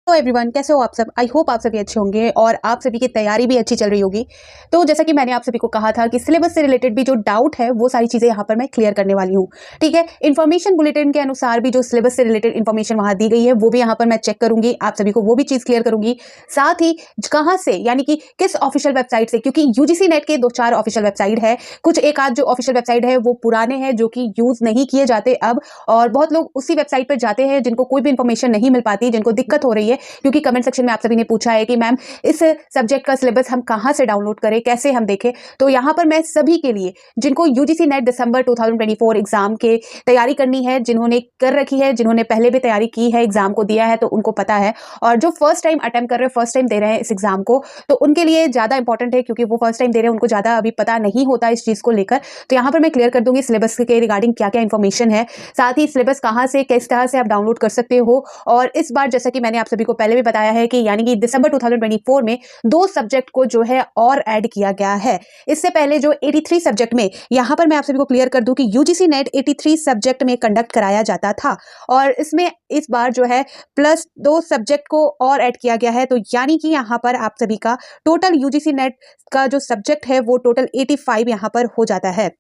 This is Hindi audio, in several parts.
हेलो एवरीवन, कैसे हो आप सब। आई होप आप सभी अच्छे होंगे और आप सभी की तैयारी भी अच्छी चल रही होगी। तो जैसा कि मैंने आप सभी को कहा था कि सिलेबस से रिलेटेड भी जो डाउट है वो सारी चीज़ें यहाँ पर मैं क्लियर करने वाली हूँ। ठीक है, इन्फॉर्मेशन बुलेटिन के अनुसार भी जो सिलेबस से रिलेटेड इन्फॉर्मेशन वहाँ दी गई है वो भी यहाँ पर मैं चेक करूंगी, आप सभी को वो भी चीज़ क्लियर करूंगी। साथ ही कहाँ से, यानी कि किस ऑफिशियल वेबसाइट से, क्योंकि यूजीसी नेट के 2-4 ऑफिशियल वेबसाइट है, कुछ एक आध जो ऑफिशियल वेबसाइट है वो पुराने हैं जो कि यूज नहीं किए जाते अब, और बहुत लोग उसी वेबसाइट पर जाते हैं जिनको कोई भी इंफॉर्मेशन नहीं मिल पाती, जिनको दिक्कत हो रही है। क्योंकि कमेंट सेक्शन में आप सभी ने पूछा है कि मैम इस सब्जेक्ट का सिलेबस हम कहां से डाउनलोड करें, कैसे हम देखें। तो यहां पर मैं सभी के लिए, जिनको यूजीसी नेट दिसंबर 2024 एग्जाम के तैयारी करनी है, जिन्होंने कर रखी है, जिन्होंने पहले भी तैयारी की है, एग्जाम को दिया है, तो उनको पता है। और जो फर्स्ट टाइम अटेम्प्ट कर रहे हैं, फर्स्ट टाइम दे रहे हैं इस एग्जाम को, तो उनके लिए ज्यादा इंपॉर्टेंट है, क्योंकि वो फर्स्ट टाइम दे रहे हैं, उनको ज्यादा अभी पता नहीं होता इस चीज को लेकर। तो यहाँ पर मैं क्लियर कर दूंगी सिलेबस के रिगार्डिंग क्या क्या इंफॉर्मेशन है, साथ ही सिलेबस कहाँ से किस तरह से आप डाउनलोड कर सकते हो। और इस बार जैसा कि मैंने आप सभी को पहले भी बताया है कि यानी कि दिसंबर 2024 में 2 सब्जेक्ट को जो है और ऐड किया गया है। इससे पहले जो 83 सब्जेक्ट में, यहां पर मैं आप सभी को क्लियर कर दूं कि यूजीसी नेट 83 सब्जेक्ट में कंडक्ट कराया जाता था, और इसमें इस बार जो है प्लस 2 सब्जेक्ट को और ऐड किया गया है। तो यानी कि यहां पर आप सभी का टोटल यूजीसी नेट का जो सब्जेक्ट है वो टोटल 85 यहां पर हो जाता है।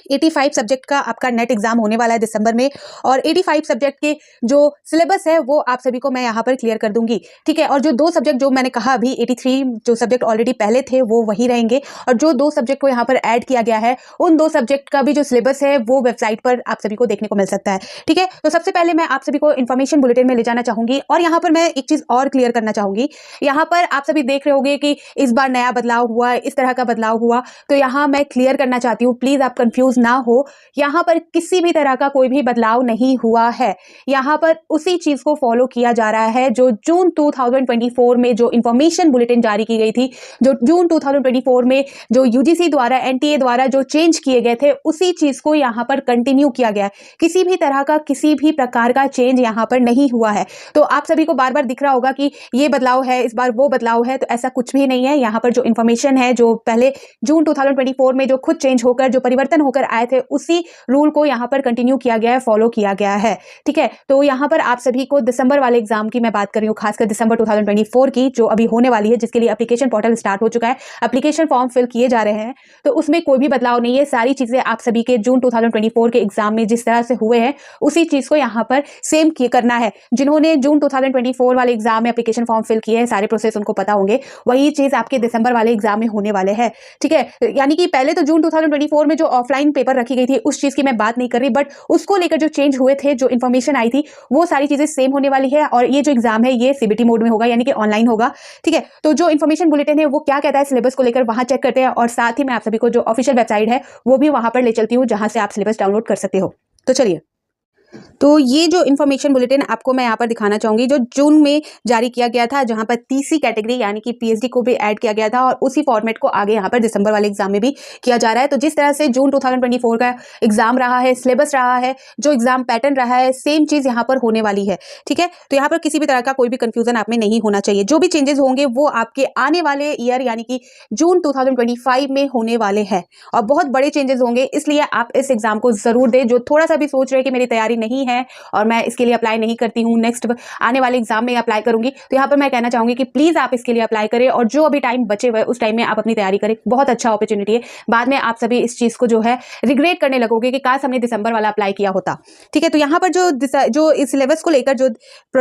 85 सब्जेक्ट का आपका नेट एग्जाम होने वाला है दिसंबर में, और 85 सब्जेक्ट के जो सिलेबस है वो आप सभी को मैं यहाँ पर क्लियर कर दूंगी। ठीक है, और जो 2 सब्जेक्ट जो मैंने कहा अभी, 83 जो सब्जेक्ट ऑलरेडी पहले थे वो वही रहेंगे, और जो 2 सब्जेक्ट को यहाँ पर ऐड किया गया है उन 2 सब्जेक्ट का भी जो सिलेबस है वो वेबसाइट पर आप सभी को देखने को मिल सकता है। ठीक है, तो सबसे पहले मैं आप सभी को इन्फॉर्मेशन बुलेटिन में ले जाना चाहूंगी, और यहाँ पर मैं एक चीज और क्लियर करना चाहूंगी। यहाँ पर आप सभी देख रहे होंगे कि इस बार नया बदलाव हुआ, इस तरह का बदलाव हुआ, तो यहाँ मैं क्लियर करना चाहती हूँ, प्लीज आप कंफ्यूज ना हो। यहां पर किसी भी तरह का कोई भी बदलाव नहीं हुआ है, यहां पर उसी चीज को फॉलो किया जा रहा है जो जून 2024 में जो इंफॉर्मेशन बुलेटिन जारी की गई थी, जो जून 2024 में जो यूजीसी द्वारा, एनटीए द्वारा जो चेंज किए गए थे, उसी चीज को यहां पर कंटिन्यू किया गया है। किसी भी तरह का, किसी भी प्रकार का चेंज यहां पर नहीं हुआ है। तो आप सभी को बार बार दिख रहा होगा कि ये बदलाव है, इस बार वो बदलाव है, तो ऐसा कुछ भी नहीं है। यहां पर जो इंफॉर्मेशन है, जो पहले जून 2024 में जो खुद चेंज होकर, जो परिवर्तन होकर आए थे, उसी रूल को यहां पर कंटिन्यू किया गया है, फॉलो किया गया है। ठीक है, तो यहां पर आप सभी को दिसंबर वाले एग्जाम की मैं बात कर रही हूं, खासकर दिसंबर 2024 की जो अभी होने वाली है, जिसके लिए एप्लीकेशन पोर्टल स्टार्ट हो चुका है, एप्लीकेशन फॉर्म फिल किए जा रहे हैं, तो उसमें कोई भी बदलाव नहीं है। सारी चीजें आप सभी के जून 2024 के एग्जाम में जिस तरह से हुए हैं उसी चीज को यहां पर सेम करना है। जिन्होंने जून 2024 वाले एग्जाम में एप्लीकेशन फॉर्म फिल किए हैं, सारे प्रोसेस उनको पता होंगे, वही चीज आपके दिसंबर वाले एग्जाम में होने वाले हैं। ठीक है, यानी कि पहले तो जून 2024 में जो ऑफलाइन पेपर रखी गई थी उस चीज की मैं बात नहीं कर रही, बट उसको लेकर जो चेंज हुए थे, जो इन्फॉर्मेशन आई थी, वो सारी चीजें सेम होने वाली है। और ये जो एग्जाम है ये सीबीटी मोड में होगा, यानी कि ऑनलाइन होगा। ठीक है, तो जो इन्फॉर्मेशन बुलेटिन है वो क्या कहता है सिलेबस को लेकर, वहां चेक करते हैं, और साथ ही मैं आप सभी को जो ऑफिशियल वेबसाइट है वो भी वहां पर ले चलती हूँ, जहां से आप सिलेबस डाउनलोड कर सकते हो। तो चलिए, तो ये जो इन्फॉर्मेशन बुलेटिन आपको मैं यहाँ पर दिखाना चाहूंगी, जो जून में जारी किया गया था, जहां पर तीसरी कैटेगरी यानी कि पीएचडी को भी ऐड किया गया था, और उसी फॉर्मेट को आगे यहाँ पर दिसंबर वाले एग्जाम में भी किया जा रहा है। तो जिस तरह से जून 2024 का एग्जाम रहा है, सिलेबस रहा है, जो एग्जाम पैटर्न रहा है, सेम चीज यहाँ पर होने वाली है। ठीक है, तो यहाँ पर किसी भी तरह का कोई भी कंफ्यूजन आप में नहीं होना चाहिए। जो भी चेंजेस होंगे वो आपके आने वाले ईयर यानी कि जून 2025 में होने वाले हैं, और बहुत बड़े चेंजेस होंगे, इसलिए आप इस एग्जाम को जरूर दें। जो थोड़ा सा भी सोच रहे हैं कि मेरी तैयारी नहीं है और मैं इसके लिए अप्लाई नहीं करती हूँ, नेक्स्ट आने वाले एग्जाम में अप्लाई करूंगी, तो यहाँ पर मैं कहना चाहूंगी कि प्लीज आप इसके लिए अप्लाई करें, और जो अभी टाइम बचे हुए उस टाइम में आप अपनी तैयारी करें। बहुत अच्छा अपॉर्चुनिटी है, बाद में आप सभी इस चीज को जो है रिग्रेट करने लगोगे कि काश हमने दिसंबर वाला अप्लाई किया होता। ठीक है, तो यहाँ पर जो इस सिलेबस को लेकर जो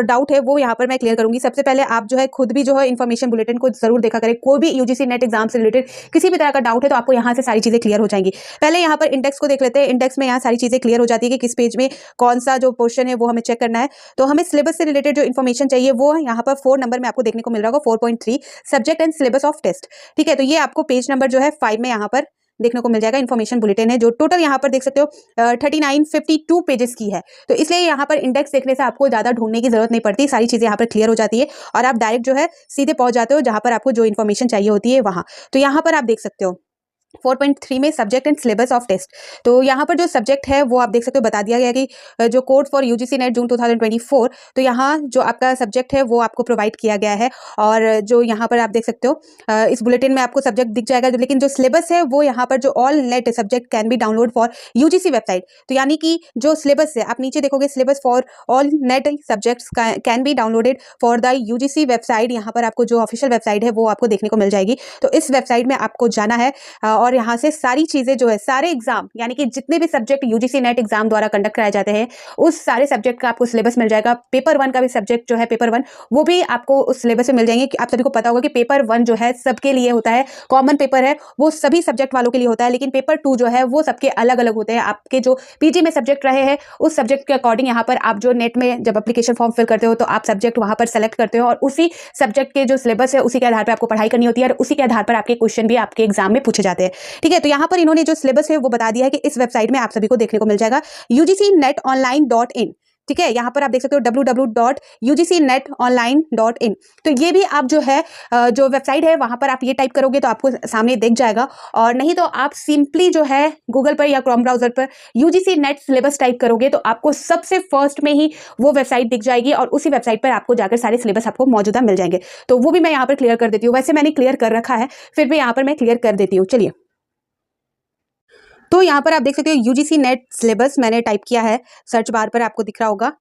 डाउट है वो यहाँ पर मैं क्लियर करूंगी। सबसे पहले आप जो है खुद भी जो है इन्फॉर्मेशन बुलेटिन को जरूर देखा करें। कोई भी यूजीसी नेट एग्जाम से रिलेटेड किसी भी तरह का डाउट है तो आपको यहाँ से सारी चीजें क्लियर हो जाएंगी। पहले यहाँ पर इंडेक्स को देख लेते हैं। इंडेक्स में यहाँ सारी चीजें क्लियर हो जाती है कि किस पेज में कौन सा जो क्वेश्चन है वो हमें चेक करना है। तो हमें सिलेबस से रिलेटेड जो इन्फॉर्मेशन चाहिए वो है यहाँ पर 4 नंबर में आपको देखने को मिल रहा होगा, 4.3 subject and syllabus of test. ठीक है, तो ये आपको पेज नंबर जो है 5 में यहाँ पर देखने को मिल जाएगा। इन्फॉर्मेशन बुलेटिन है जो टोटल यहाँ पर देख सकते हो 3952 पेजेस की है। तो इसलिए यहाँ पर इंडेक्स देखने से आपको ज्यादा ढूंढने की जरूरत नहीं पड़ती, सारी चीजें यहाँ पर क्लियर हो जाती है, और आप डायरेक्ट जो है सीधे पहुंच जाते हो जहां पर आपको जो इन्फॉर्मेशन चाहिए होती है वहां। तो यहाँ पर आप देख सकते हो 4.3 में subject and syllabus of test. तो यहाँ पर जो सब्जेक्ट है वो आप देख सकते हो, बता दिया गया कि जो कोड फॉर यूजीसी नेट जून 2024, तो यहाँ जो आपका सब्जेक्ट है वो आपको प्रोवाइड किया गया है। और जो यहाँ पर आप देख सकते हो इस बुलेटिन में आपको सब्जेक्ट दिख जाएगा, लेकिन जो सिलेबस है वो यहाँ पर जो all net subject can be download for UGC website. तो यानी कि जो सिलेबस है, आप नीचे देखोगे syllabus for all net subjects can be downloaded for the UGC website. यहाँ पर आपको जो ऑफिशियल वेबसाइट है वो आपको देखने को मिल जाएगी। तो इस वेबसाइट में आपको जाना है और यहाँ से सारी चीजें जो है, सारे एग्जाम यानी कि जितने भी सब्जेक्ट यूजीसी नेट एग्जाम द्वारा कंडक्ट कराए जाते हैं उस सारे सब्जेक्ट का आपको सिलेबस मिल जाएगा। पेपर 1 का भी सब्जेक्ट जो है, पेपर 1 वो भी आपको उस सिलेबस में मिल जाएंगे। आप सभी को पता होगा कि पेपर 1 जो है सबके लिए होता है, कॉमन पेपर है, वो सभी सब्जेक्ट वालों के लिए होता है। लेकिन पेपर 2 जो है वो सबके अलग अलग होते हैं। आपके जो पीजी में सब्जेक्ट रहे हैं उस सब्जेक्ट के अकॉर्डिंग यहाँ पर आप जो नेट में जब एप्लीकेशन फॉर्म फिल करते हो तो आप सब्जेक्ट वहां पर सेलेक्ट करते हो और उसी सब्जेक्ट के जो सिलेबस है उसी के आधार पर आपको पढ़ाई करनी होती है और उसी के आधार पर आपके क्वेश्चन भी आपके एग्जाम में पूछे जाते हैं। ठीक है, तो यहाँ पर इन्होंने जो सिलेबस है वो बता दिया है कि इस वेबसाइट में आप सभी को देखने को मिल जाएगा ugcnetonline.in। ठीक है, यहाँ पर आप देख सकते हो www.ugcnetonline.in। तो ये भी आप जो है जो वेबसाइट है वहां पर आप ये टाइप करोगे तो आपको सामने दिख जाएगा। और नहीं तो आप सिंपली जो है गूगल पर या क्रोम ब्राउजर पर यूजीसी नेट सिलेबस टाइप करोगे तो आपको सबसे फर्स्ट में ही वो वेबसाइट दिख जाएगी और उसी वेबसाइट पर आपको जाकर सारे सिलेबस आपको मौजूदा मिल जाएंगे। तो वो भी मैं यहाँ पर क्लियर कर देती हूँ। वैसे मैंने क्लियर कर रखा है, फिर भी यहाँ पर मैं क्लियर कर देती हूँ। चलिए, तो यहाँ पर आप देख सकते हो यूजीसी नेट सिलेबस मैंने टाइप किया है, सर्च बार पर आपको दिख रहा होगा।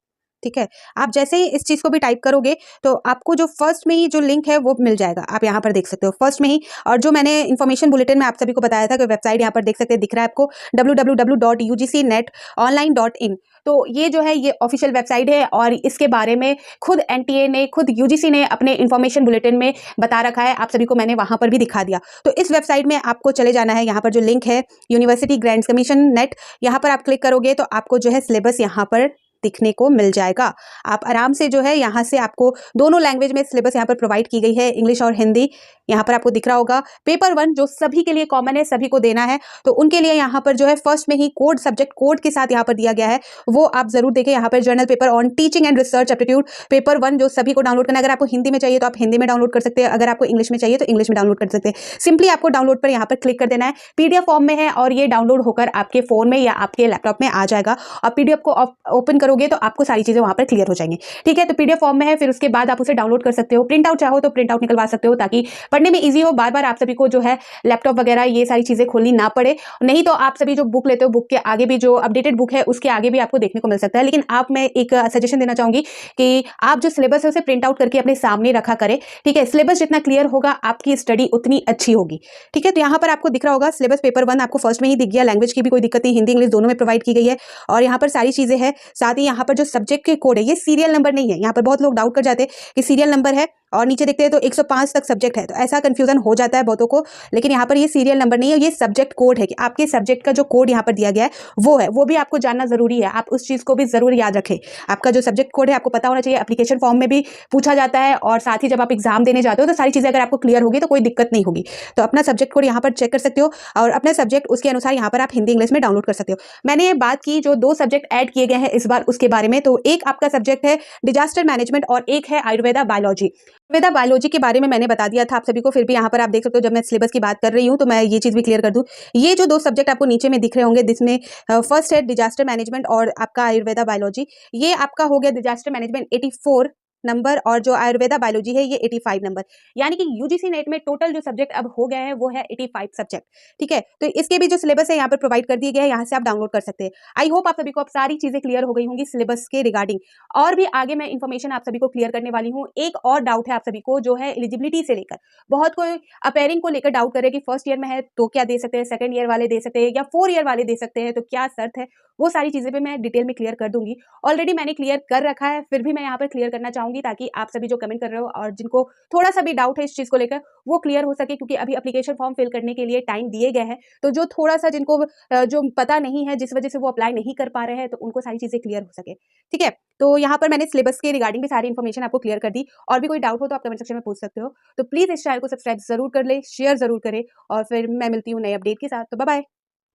ठीक है, आप जैसे ही इस चीज़ को भी टाइप करोगे तो आपको जो फर्स्ट में ही जो लिंक है वो मिल जाएगा। आप यहाँ पर देख सकते हो फर्स्ट में ही। और जो मैंने इन्फॉर्मेशन बुलेटिन में आप सभी को बताया था कि वेबसाइट यहाँ पर देख सकते हैं, दिख रहा है आपको www.ugcnetonline.in। तो ये जो है ये ऑफिशियल वेबसाइट है और इसके बारे में खुद एनटीए ने, खुद यूजीसी ने अपने इन्फॉर्मेशन बुलेटिन में बता रखा है। आप सभी को मैंने वहां पर भी दिखा दिया। तो इस वेबसाइट में आपको चले जाना है। यहाँ पर जो लिंक है यूनिवर्सिटी ग्रांट्स कमीशन नेट, यहाँ पर आप क्लिक करोगे तो आपको जो है सिलेबस यहाँ पर दिखने को मिल जाएगा। आप आराम से जो है यहाँ से आपको दोनों लैंग्वेज में सिलेबस यहाँ पर प्रोवाइड की गई है, इंग्लिश और हिंदी। यहाँ पर आपको दिख रहा होगा पेपर 1 जो सभी के लिए कॉमन है, सभी को देना है, तो उनके लिए यहाँ पर जो है फर्स्ट में ही कोड, सब्जेक्ट कोड के साथ यहाँ पर दिया गया है, वो आप जरूर देखें। यहाँ पर journal paper on teaching and research aptitude paper 1 जो सभी को डाउनलोड करना है। अगर आपको हिंदी में चाहिए तो आप हिंदी में डाउनलोड कर सकते हैं, अगर आपको इंग्लिश में चाहिए तो इंग्लिश में डाउनलोड कर सकते हैं। सिंपली आपको डाउनलोड पर यहाँ पर क्लिक कर देना है। पीडीएफ फॉर्म में है और ये डाउनलोड होकर आपके फोन में या आपके लैपटॉप में आ जाएगा। और पीडीएफ को ओपन करोगे तो आपको सारी चीजें वहां पर क्लियर हो जाएंगी। ठीक है, तो पीडीएफ फॉर्म में है, फिर उसके बाद आप उसे डाउनलोड कर सकते हो। प्रिंट आउट चाहो तो प्रिंट आउट निकलवा सकते हो ताकि पढ़ने में इजी हो। बार बार आप सभी को जो है लैपटॉप वगैरह ये सारी चीजें खोलनी ना पड़े। नहीं तो आप सभी जो बुक लेते हो, बुक के आगे भी जो अपडेटेड बुक है उसके आगे भी आपको देखने को मिल सकता है। लेकिन आप, मैं एक सजेशन देना चाहूंगी कि आप जो सिलेबस है उसे प्रिंट आउट करके अपने सामने रखा करें। ठीक है, सिलेबस जितना क्लियर होगा आपकी स्टडी उतनी अच्छी होगी। ठीक है, तो यहाँ पर आपको दिख रहा होगा सिलेबस पेपर 1 आपको फर्स्ट में ही दिख गया। लैंग्वेज की भी कोई दिक्कत नहीं, हिंदी इंग्लिश दोनों में प्रोवाइड की गई है और यहाँ पर सारी चीजें हैं। साथ ही यहाँ पर जो सब्जेक्ट के कोड है, ये सीरियल नंबर नहीं है। यहाँ पर बहुत लोग डाउट कर जाते हैं कि सीरियल नंबर है और नीचे देखते हैं तो 105 तक सब्जेक्ट है, तो ऐसा कंफ्यूजन हो जाता है बहुतों को। लेकिन यहाँ पर ये सीरियल नंबर नहीं है, ये सब्जेक्ट कोड है कि आपके सब्जेक्ट का जो कोड यहाँ पर दिया गया है वो है, वो भी आपको जानना जरूरी है। आप उस चीज को भी जरूर याद रखें। आपका जो सब्जेक्ट कोड है आपको पता होना चाहिए। एप्लीकेशन फॉर्म में भी पूछा जाता है और साथ ही जब आप एग्जाम देने जाते हो तो सारी चीजें अगर आपको क्लियर होगी तो कोई दिक्कत नहीं होगी। तो अपना सब्जेक्ट कोड यहाँ पर चेक कर सकते हो और अपना सब्जेक्ट उसके अनुसार यहाँ पर आप हिंदी इंग्लिश में डाउनलोड कर सकते हो। मैंने बात की जो 2 सब्जेक्ट ऐड किए गए हैं इस बार उसके बारे में, तो एक आपका सब्जेक्ट है डिजास्टर मैनेजमेंट और एक है आयुर्वेदा बायोलॉजी। आयुर्वेदा बायोलॉजी के बारे में मैंने बता दिया था आप सभी को, फिर भी यहाँ पर आप देख सकते हो जब मैं सिलेबस की बात कर रही हूँ तो मैं ये चीज़ भी क्लियर कर दूँ। ये जो 2 सब्जेक्ट आपको नीचे में दिख रहे होंगे, जिसमें फर्स्ट है डिजास्टर मैनेजमेंट और आपका आयुर्वेदा बायोलॉजी। ये आपका हो गया डिजास्टर मैनेजमेंट 84 नंबर और जो आयुर्वेदा बायोलॉजी है ये 85 नंबर। यानी कि यूजीसी नेट में टोटल जो सब्जेक्ट अब हो गए हैं वो है 85 सब्जेक्ट। ठीक है, तो इसके भी जो सिलेबस है यहाँ पर प्रोवाइड कर दिए गए हैं, यहाँ से आप डाउनलोड कर सकते हैं। आई होप आप सभी को अब सारी चीजें क्लियर हो गई होंगी सिलेबस के रिगार्डिंग। और भी आगे मैं इन्फॉर्मेशन आप सभी को क्लियर करने वाली हूँ। एक और डाउट है आप सभी को जो है एलिजिबिलिटी से लेकर, बहुत कोई अपेयरिंग को लेकर डाउट करे कि फर्स्ट ईयर में है तो क्या दे सकते हैं, सेकंड ईयर वाले दे सकते हैं या 4 ईयर वाले दे सकते हैं, तो क्या शर्त है, वो सारी चीजें पे मैं डिटेल में क्लियर कर दूंगी। ऑलरेडी मैंने क्लियर कर रखा है, फिर भी मैं यहाँ पर क्लियर करना चाहूंगी ताकि आप सभी जो कमेंट कर रहे हो और जिनको थोड़ा सा भी डाउट है इस चीज को लेकर वो क्लियर हो सके, क्योंकि अभी एप्लीकेशन फॉर्म फिल करने के लिए टाइम दिए गए हैं। तो जो थोड़ा सा जिनको जो पता नहीं है जिस वजह से वो अप्लाई नहीं कर पा रहे हैं तो उनको सारी चीजें क्लियर हो सके। ठीक है, तो यहाँ पर मैंने सिलेबस के रिगार्डिंग भी सारी इन्फॉर्मेशन आपको क्लियर कर दी। और भी कोई डाउट हो तो आप कमेंट सेक्शन में पूछ सकते हो। तो प्लीज इस चैनल को सब्सक्राइब जरूर कर ले, शेयर जरूर करें और फिर मैं मिलती हूँ नए अपडेट के साथ। तो बाय बाय।